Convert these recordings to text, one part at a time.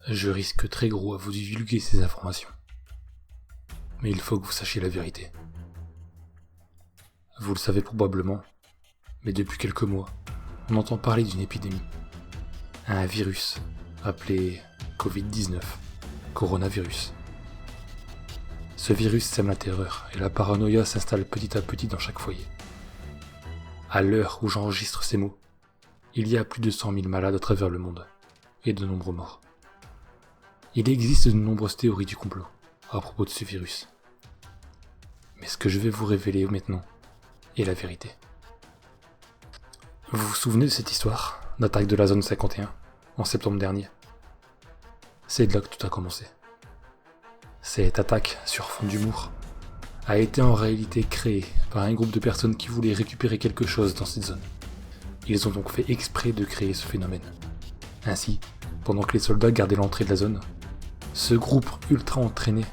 Je risque très gros à vous divulguer ces informations. Mais il faut que vous sachiez la vérité. Vous le savez probablement, mais depuis quelques mois, on entend parler d'une épidémie. Un virus appelé Covid-19, coronavirus. Ce virus sème la terreur et la paranoïa s'installe petit à petit dans chaque foyer. À l'heure où j'enregistre ces mots, il y a plus de 100 000 malades à travers le monde et de nombreux morts. Il existe de nombreuses théories du complot à propos de ce virus. Mais ce que je vais vous révéler maintenant est la vérité. Vous vous souvenez de cette histoire d'attaque de la zone 51 en septembre dernier? C'est de là que tout a commencé. Cette attaque sur fond d'humour a été en réalité créée par un groupe de personnes qui voulaient récupérer quelque chose dans cette zone. Ils ont donc fait exprès de créer ce phénomène. Ainsi, pendant que les soldats gardaient l'entrée de la zone, ce groupe ultra entraîné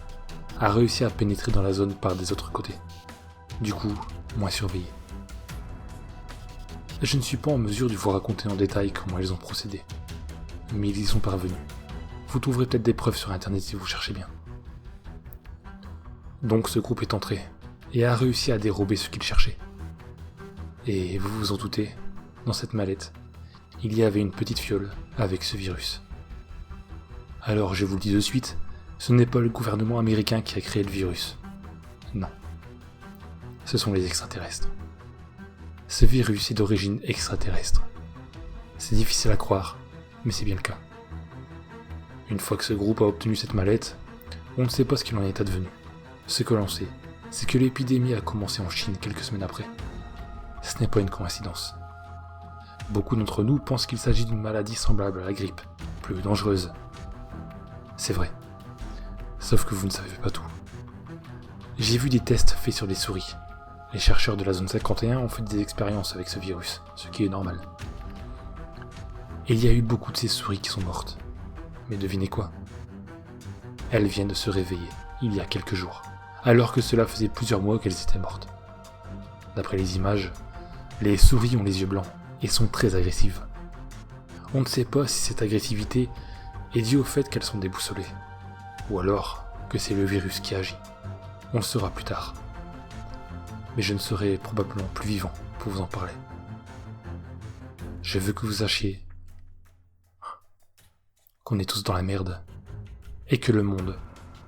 a réussi à pénétrer dans la zone par des autres côtés. Du coup, moins surveillé. Je ne suis pas en mesure de vous raconter en détail comment ils ont procédé, mais ils y sont parvenus. Vous trouverez peut-être des preuves sur internet si vous cherchez bien. Donc ce groupe est entré et a réussi à dérober ce qu'il cherchait. Et vous vous en doutez, dans cette mallette, il y avait une petite fiole avec ce virus. Alors je vous le dis de suite, ce n'est pas le gouvernement américain qui a créé le virus. Non. Ce sont les extraterrestres. Ce virus est d'origine extraterrestre. C'est difficile à croire, mais c'est bien le cas. Une fois que ce groupe a obtenu cette mallette, on ne sait pas ce qu'il en est advenu. Ce que l'on sait, c'est que l'épidémie a commencé en Chine quelques semaines après. Ce n'est pas une coïncidence. Beaucoup d'entre nous pensent qu'il s'agit d'une maladie semblable à la grippe, plus dangereuse. C'est vrai. Sauf que vous ne savez pas tout. J'ai vu des tests faits sur des souris. Les chercheurs de la zone 51 ont fait des expériences avec ce virus, ce qui est normal. Et il y a eu beaucoup de ces souris qui sont mortes. Mais devinez quoi? Elles viennent de se réveiller, il y a quelques jours, alors que cela faisait plusieurs mois qu'elles étaient mortes. D'après les images, les souris ont les yeux blancs et sont très agressives. On ne sait pas si cette agressivité est due au fait qu'elles sont déboussolées, ou alors que c'est le virus qui agit. On le saura plus tard. Mais je ne serai probablement plus vivant pour vous en parler. Je veux que vous sachiez qu'on est tous dans la merde et que le monde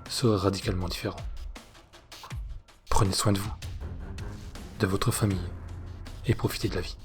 sera radicalement différent. Prenez soin de vous, de votre famille et profitez de la vie.